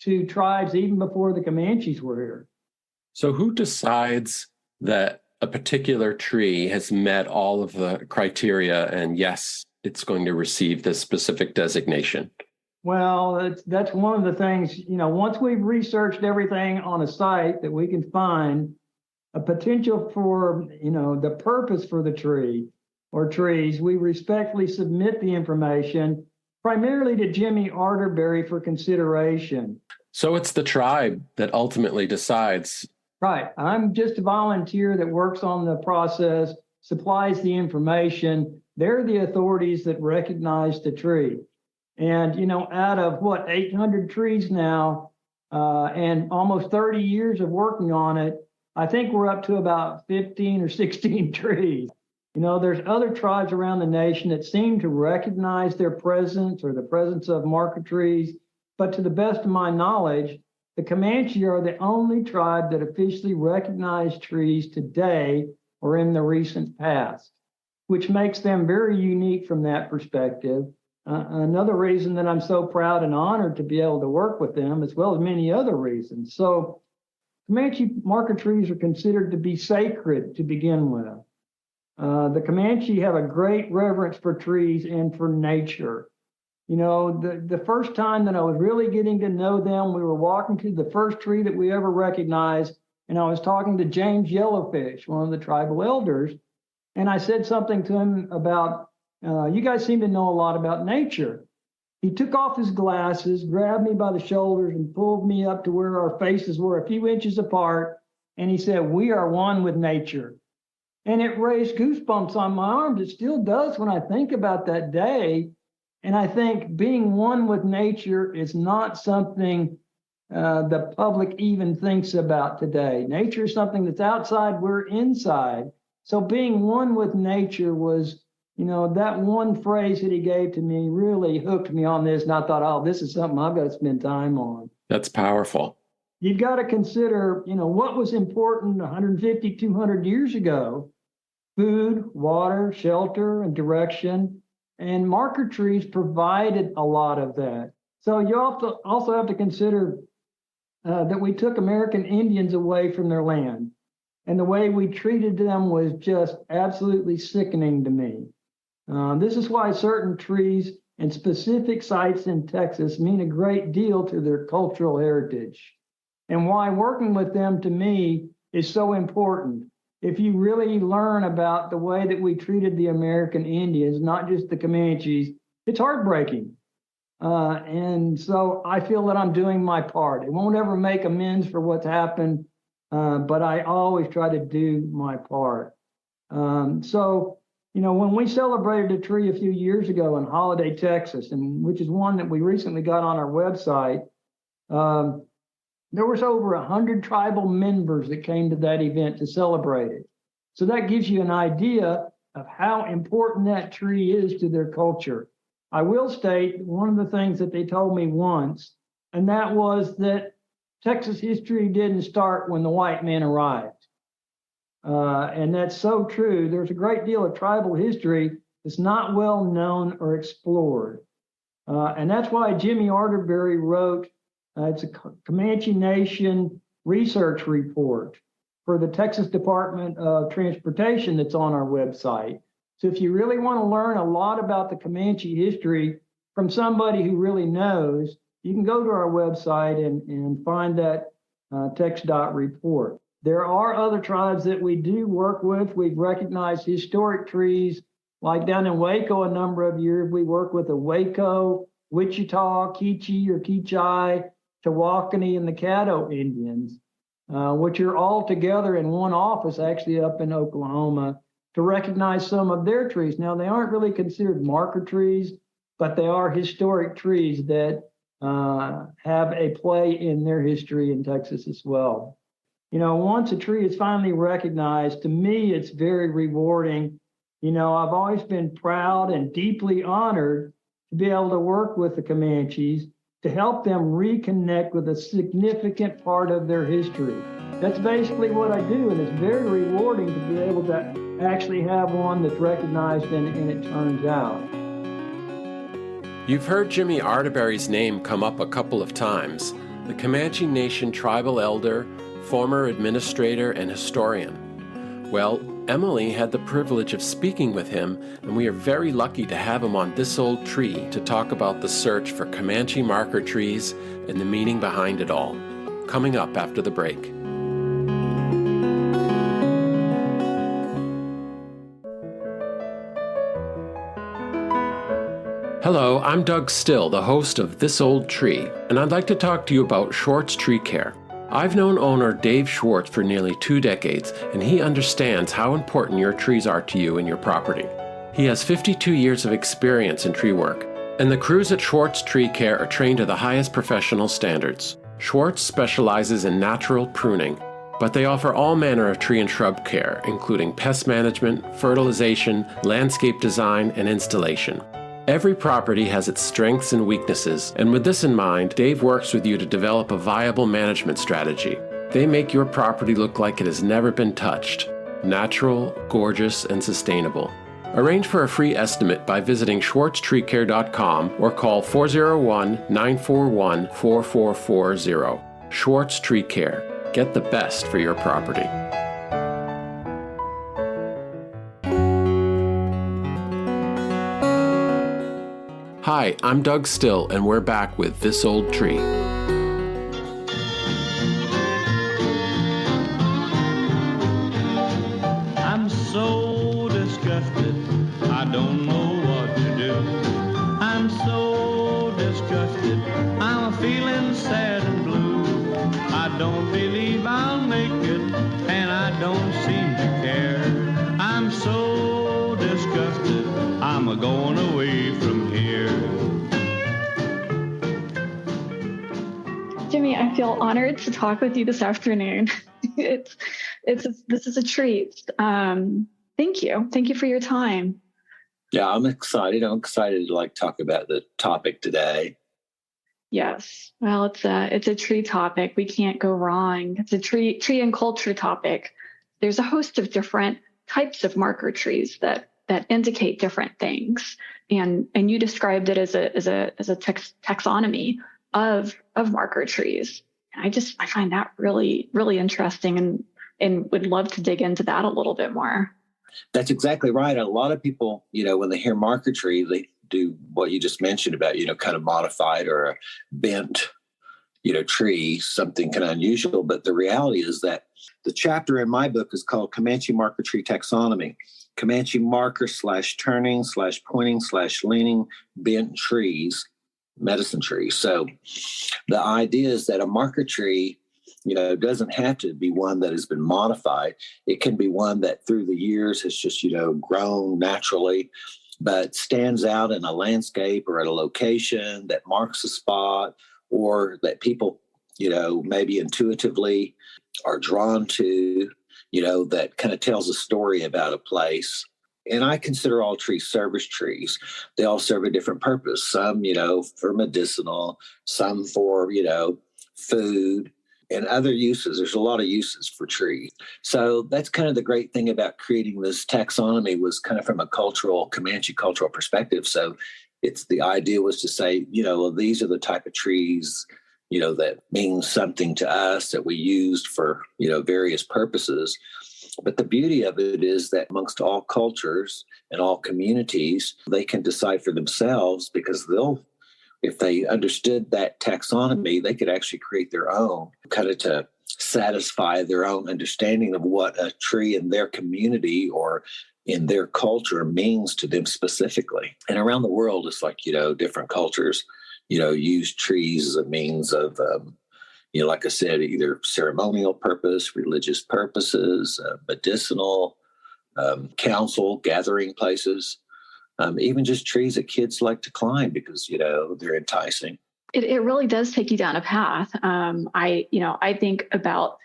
to tribes even before the Comanches were here. So who decides that a particular tree has met all of the criteria and yes, it's going to receive this specific designation? Well, that's one of the things, once we've researched everything on a site that we can find a potential for, the purpose for the tree or trees, we respectfully submit the information primarily to Jimmy Arterberry for consideration. So it's the tribe that ultimately decides. Right. I'm just a volunteer that works on the process, supplies the information. They're the authorities that recognize the tree. And, out of 800 trees now, and almost 30 years of working on it, I think we're up to about 15 or 16 trees. There's other tribes around the nation that seem to recognize their presence or the presence of marker trees. But to the best of my knowledge, the Comanche are the only tribe that officially recognize trees today or in the recent past, which makes them very unique from that perspective. Another reason that I'm so proud and honored to be able to work with them, as well as many other reasons. So Comanche marker trees are considered to be sacred to begin with. The Comanche have a great reverence for trees and for nature. The first time that I was really getting to know them, we were walking to the first tree that we ever recognized, and I was talking to James Yellowfish, one of the tribal elders, and I said something to him about, you guys seem to know a lot about nature. He took off his glasses, grabbed me by the shoulders, and pulled me up to where our faces were a few inches apart, and he said, "We are one with nature." And it raised goosebumps on my arms. It still does when I think about that day. And I think being one with nature is not something the public even thinks about today. Nature is something that's outside, we're inside. So being one with nature was, that one phrase that he gave to me really hooked me on this. And I thought, oh, this is something I've got to spend time on. That's powerful. You've got to consider, what was important 150, 200 years ago: food, water, shelter, and direction. And marker trees provided a lot of that. So you also have to consider that we took American Indians away from their land. And the way we treated them was just absolutely sickening to me. This is why certain trees and specific sites in Texas mean a great deal to their cultural heritage, and why working with them to me is so important. If you really learn about the way that we treated the American Indians, not just the Comanches, it's heartbreaking. And so I feel that I'm doing my part. It won't ever make amends for what's happened, but I always try to do my part. So, when we celebrated a tree a few years ago in Holiday, Texas, and which is one that we recently got on our website, there was over 100 tribal members that came to that event to celebrate it. So that gives you an idea of how important that tree is to their culture. I will state one of the things that they told me once, and that was that Texas history didn't start when the white man arrived. And that's so true. There's a great deal of tribal history that's not well known or explored. And that's why Jimmy Arterberry wrote, it's a Comanche Nation research report for the Texas Department of Transportation that's on our website. So if you really want to learn a lot about the Comanche history from somebody who really knows, you can go to our website and find that text.report. report. There are other tribes that we do work with. We've recognized historic trees, like down in Waco a number of years. We work with the Waco, Wichita, Keechee or Keechai, Tawakoni, and the Caddo Indians, which are all together in one office, actually up in Oklahoma, to recognize some of their trees. Now, they aren't really considered marker trees, but they are historic trees that have a play in their history in Texas as well. Once a tree is finally recognized, to me, it's very rewarding. I've always been proud and deeply honored to be able to work with the Comanches to help them reconnect with a significant part of their history. That's basically what I do, and it's very rewarding to be able to actually have one that's recognized and it turns out. You've heard Jimmy Arterberry's name come up a couple of times, the Comanche Nation tribal elder, former administrator, and historian. Well, Emily had the privilege of speaking with him, and we are very lucky to have him on This Old Tree to talk about the search for Comanche marker trees and the meaning behind it all. Coming up after the break. Hello, I'm Doug Still, the host of This Old Tree, and I'd like to talk to you about Schwartz Tree Care. I've known owner Dave Schwartz for nearly 2 decades, and he understands how important your trees are to you and your property. He has 52 years of experience in tree work, and the crews at Schwartz Tree Care are trained to the highest professional standards. Schwartz specializes in natural pruning, but they offer all manner of tree and shrub care, including pest management, fertilization, landscape design, and installation. Every property has its strengths and weaknesses, and with this in mind, Dave works with you to develop a viable management strategy. They make your property look like it has never been touched. Natural, gorgeous, and sustainable. Arrange for a free estimate by visiting schwartztreecare.com or call 401-941-4440. Schwartz Tree Care. Get the best for your property. Hi, I'm Doug Still, and we're back with This Old Tree. I'm so disgusted, I don't know what to do. I'm so disgusted, I'm feeling sad and blue. I don't believe I'll make it, and I don't seem to care. I'm so disgusted, I'm a-going away from here. Jimmy, I feel honored to talk with you this afternoon. This is a treat. Thank you. Thank you for your time. Yeah, I'm excited. I'm excited to talk about the topic today. Yes. Well, it's a tree topic. We can't go wrong. It's a tree and culture topic. There's a host of different types of marker trees that indicate different things. And you described it as a taxonomy of marker trees. And I find that really, really interesting and would love to dig into that a little bit more. That's exactly right. A lot of people, when they hear marker tree, they do what you just mentioned about, kind of modified or a bent, tree, something kind of unusual. But the reality is that the chapter in my book is called Comanche Marker Tree Taxonomy. Comanche marker /turning /pointing /leaning bent trees medicine tree. So the idea is that a marker tree, doesn't have to be one that has been modified. It can be one that through the years has just, grown naturally, but stands out in a landscape or at a location that marks a spot, or that people, maybe intuitively are drawn to, that kind of tells a story about a place. And I consider all trees service trees. They all serve a different purpose. Some, for medicinal, some for, food, and other uses. There's a lot of uses for trees. So that's kind of the great thing about creating this taxonomy, was kind of from a Comanche cultural perspective. So the idea was to say, these are the type of trees, that mean something to us, that we used for, various purposes. But the beauty of it is that amongst all cultures and all communities, they can decide for themselves, because if they understood that taxonomy, they could actually create their own, kind of to satisfy their own understanding of what a tree in their community or in their culture means to them specifically. And around the world, it's like, different cultures, use trees as a means of, like I said, either ceremonial purpose, religious purposes, medicinal, council, gathering places. Even just trees that kids like to climb because, they're enticing. It really does take you down a path. I think about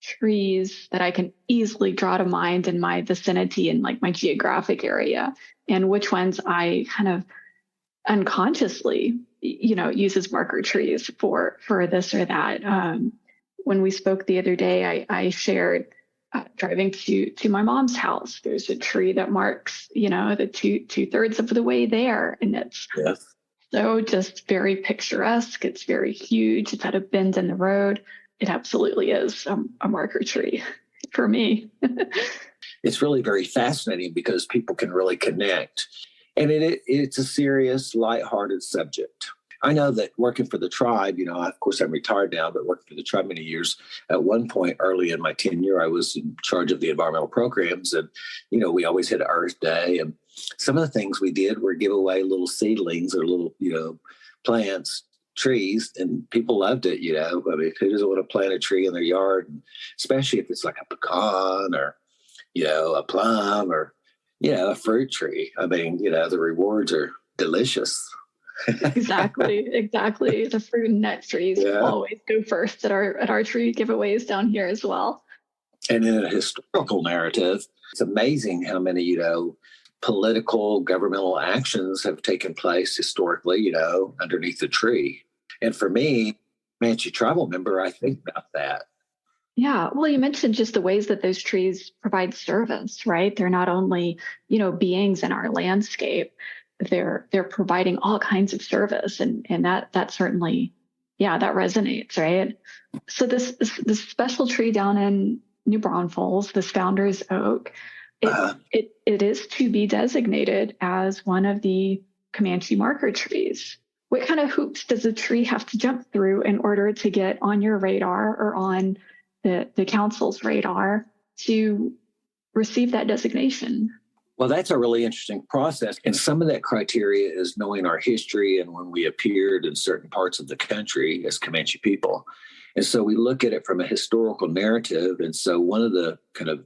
trees that I can easily draw to mind in my vicinity and like my geographic area, and which ones I kind of unconsciously, use as marker trees for this or that. When we spoke the other day, I shared driving to my mom's house. There's a tree that marks, the two-thirds of the way there. And it's so just very picturesque. It's very huge. It's at a bend in the road. It absolutely is a marker tree for me. It's really very fascinating because people can really connect. And it's a serious, lighthearted subject. I know that working for the tribe, of course, I'm retired now, but working for the tribe many years. At one point early in my tenure, I was in charge of the environmental programs. And, we always had Earth Day. And some of the things we did were give away little seedlings or little, plants, trees. And people loved it, I mean, who doesn't want to plant a tree in their yard? And especially if it's like a pecan or, a plum or, a fruit tree. I mean, the rewards are delicious. Exactly. The fruit and nut trees always go first at our tree giveaways down here as well. And in a historical narrative, it's amazing how many, political governmental actions have taken place historically, underneath the tree. And for me, Comanche tribal member, I think about that. Yeah. Well, you mentioned just the ways that those trees provide service, right? They're not only, beings in our landscape, they're providing all kinds of service. And that certainly, that resonates, right? So this special tree down in New Braunfels, this Founder's Oak, it is to be designated as one of the Comanche marker trees. What kind of hoops does a tree have to jump through in order to get on your radar or on the council's radar to receive that designation? Well, that's a really interesting process. And some of that criteria is knowing our history and when we appeared in certain parts of the country as Comanche people. And so we look at it from a historical narrative. And so one of the kind of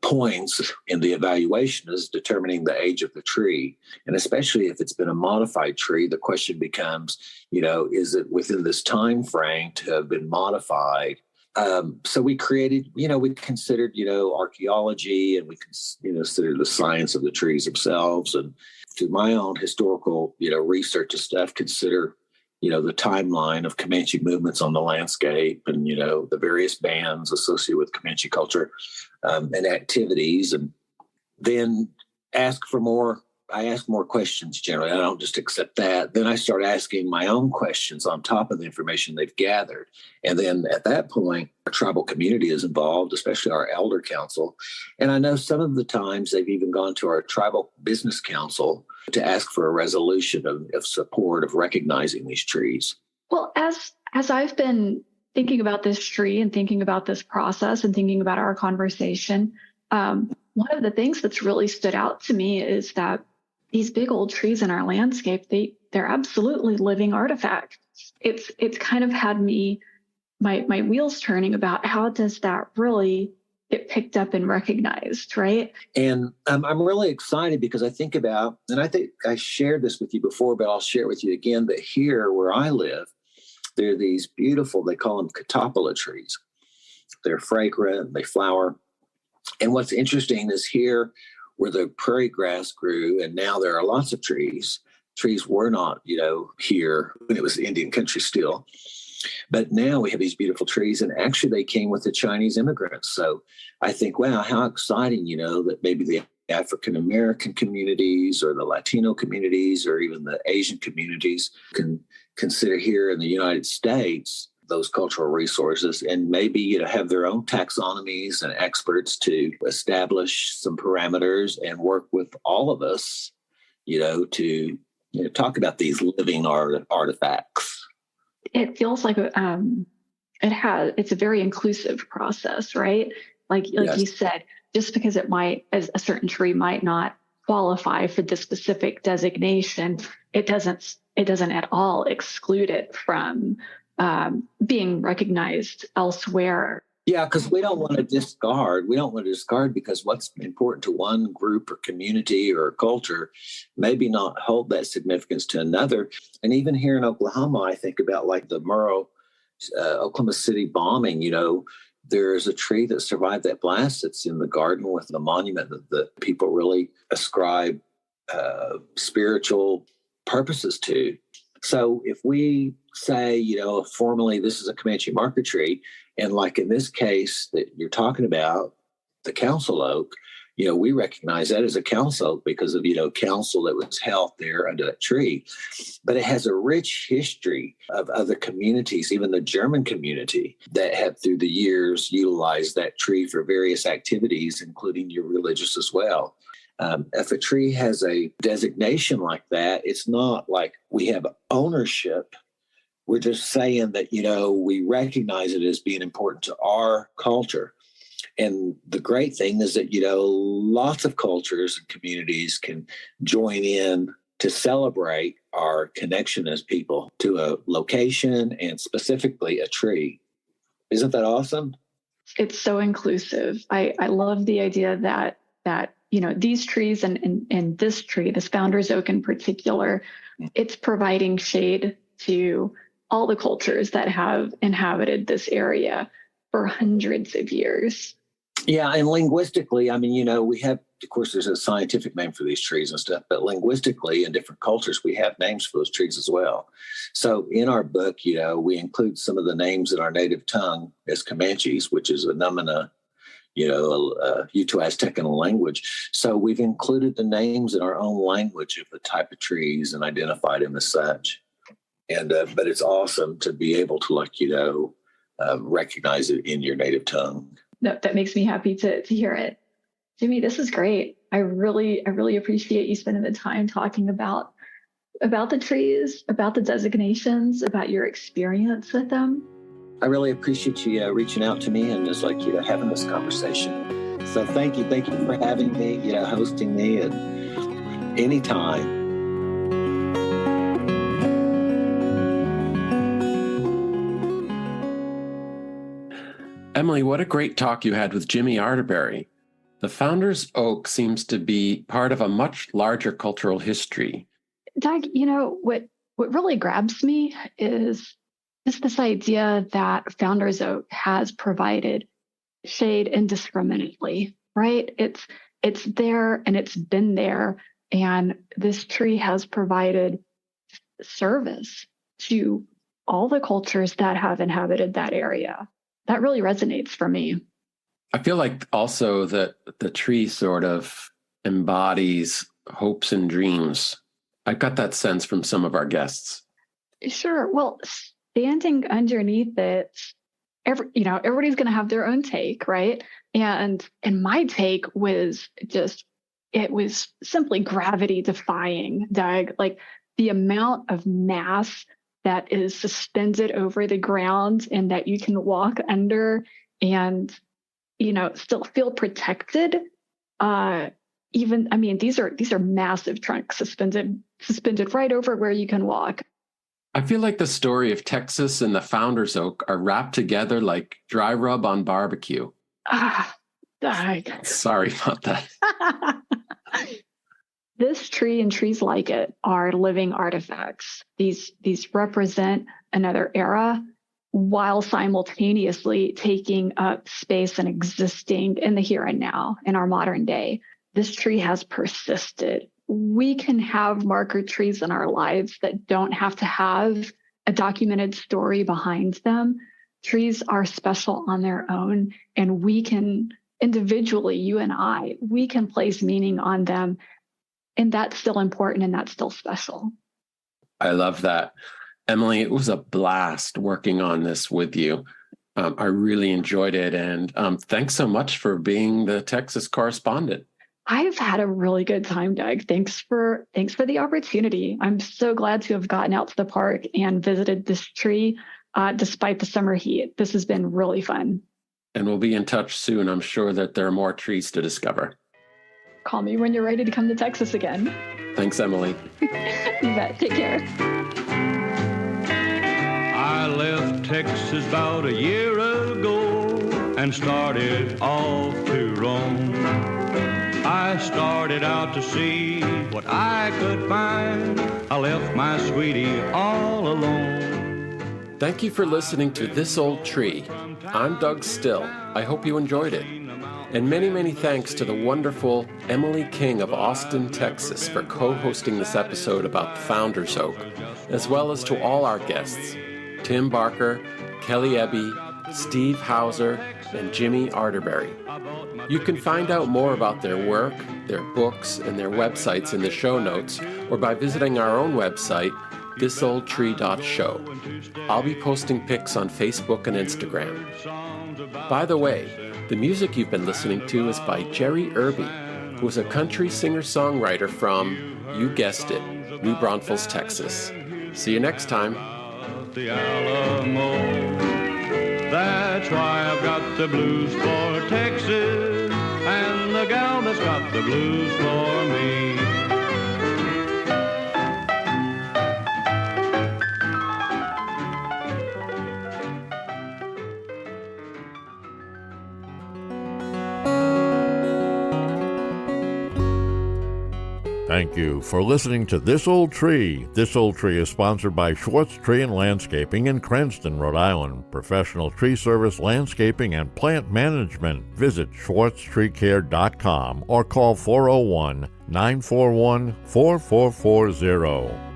points in the evaluation is determining the age of the tree. And especially if it's been a modified tree, the question becomes, is it within this time frame to have been modified? So we created, we considered, archaeology, and we considered the science of the trees themselves. And through my own historical, research and stuff, consider, the timeline of Comanche movements on the landscape and, the various bands associated with Comanche culture and activities. And then I ask more questions generally. I don't just accept that. Then I start asking my own questions on top of the information they've gathered. And then at that point, our tribal community is involved, especially our elder council. And I know some of the times they've even gone to our tribal business council to ask for a resolution of support of recognizing these trees. Well, as I've been thinking about this tree and thinking about this process and thinking about our conversation, one of the things that's really stood out to me is that these big old trees in our landscape, they they're absolutely living artifacts. It's kind of had me my wheels turning about how does that really get picked up and recognized, right? And I'm really excited because I think about, and I think I shared this with you before, but I'll share it with you again, that here where I live, there are these beautiful, they call them catoppola trees. They're fragrant, they flower. And what's interesting is here where the prairie grass grew, and now there are lots of trees. Trees were not, here when it was Indian country still. But now we have these beautiful trees, and actually they came with the Chinese immigrants. So I think, wow, how exciting, that maybe the African American communities or the Latino communities or even the Asian communities can consider here in the United States those cultural resources and maybe have their own taxonomies and experts to establish some parameters and work with all of us, to talk about these living artifacts. It feels like it's a very inclusive process, right? Like Yes. you said, just because it might, as a certain tree might not qualify for the specific designation, it doesn't at all exclude it from being recognized elsewhere. Yeah, because we don't want to discard. We don't want to discard because what's important to one group or community or culture maybe not hold that significance to another. And even here in Oklahoma, I think about like the Murrah, Oklahoma City bombing, there's a tree that survived that blast. It's in the garden with the monument that people really ascribe spiritual purposes to. So if we say, formally, this is a Comanche marker tree, and like in this case that you're talking about, the council oak, we recognize that as a council oak because of, council that was held there under that tree. But it has a rich history of other communities, even the German community that have through the years utilized that tree for various activities, including your religious as well. If a tree has a designation like that, it's not like we have ownership. We're just saying that, we recognize it as being important to our culture. And the great thing is that, lots of cultures and communities can join in to celebrate our connection as people to a location and specifically a tree. Isn't that awesome? It's so inclusive. I love the idea that these trees and this tree, this founder's oak in particular, it's providing shade to all the cultures that have inhabited this area for hundreds of years. Yeah, and linguistically, we have, of course, there's a scientific name for these trees and stuff, but linguistically in different cultures, we have names for those trees as well. So in our book, we include some of the names in our native tongue as Comanches, which is a Numina, Uto-Aztecan language. So we've included the names in our own language of the type of trees and identified them as such. And but it's awesome to be able to recognize it in your native tongue. That makes me happy to hear it. Jimmy, this is great. I really appreciate you spending the time talking about the trees, about the designations, about your experience with them. I really appreciate you reaching out to me and just having this conversation. So thank you for having me, hosting me at any time. Emily, what a great talk you had with Jimmy Arterberry. The Founder's Oak seems to be part of a much larger cultural history. Doug, what really grabs me is just this idea that Founder's Oak has provided shade indiscriminately, right? It's there and it's been there, and this tree has provided service to all the cultures that have inhabited that area. That really resonates for me. I feel like also that the tree sort of embodies hopes and dreams. I got that sense from some of our guests. Sure. Well, standing underneath it, everybody's going to have their own take, right? And my take was it was simply gravity defying, Doug. Like the amount of mass that is suspended over the ground and that you can walk under and, still feel protected. even, I mean, these are massive trunks suspended right over where you can walk. I feel like the story of Texas and the founder's oak are wrapped together like dry rub on barbecue. Sorry about that. This tree and trees like it are living artifacts. These represent another era while simultaneously taking up space and existing in the here and now in our modern day. This tree has persisted. We can have marker trees in our lives that don't have to have a documented story behind them. Trees are special on their own, and we can individually, you and I, we can place meaning on them. And that's still important and that's still special. I love that. Emily, it was a blast working on this with you. I really enjoyed it. And thanks so much for being the Texas correspondent. I've had a really good time, Doug. Thanks for the opportunity. I'm so glad to have gotten out to the park and visited this tree despite the summer heat. This has been really fun. And we'll be in touch soon. I'm sure that there are more trees to discover. Call me when you're ready to come to Texas again. Thanks, Emily. You bet. Take care. I left Texas about a year ago and started off to roam. I started out to see what I could find. I left my sweetie all alone. Thank you for listening to This Old Tree. I'm Doug Still. I hope you enjoyed it. And many, many thanks to the wonderful Emily King of Austin, Texas, for co-hosting this episode about Founder's Oak, as well as to all our guests, Tim Barker, Kelly Ebby, Steve Hauser, and Jimmy Arterberry. You can find out more about their work, their books, and their websites in the show notes, or by visiting our own website, thisoldtree.show. I'll be posting pics on Facebook and Instagram. By the way, the music you've been listening to is by Jerry Irby, who is a country singer-songwriter from, you guessed it, New Braunfels, Texas. See you next time. The Alamo. That's why I've got the blues for Texas, and the gal that's got the blues for me. Thank you for listening to This Old Tree. This Old Tree is sponsored by Schwartz Tree and Landscaping in Cranston, Rhode Island. Professional tree service, landscaping, and plant management. Visit schwartztreecare.com or call 401-941-4440.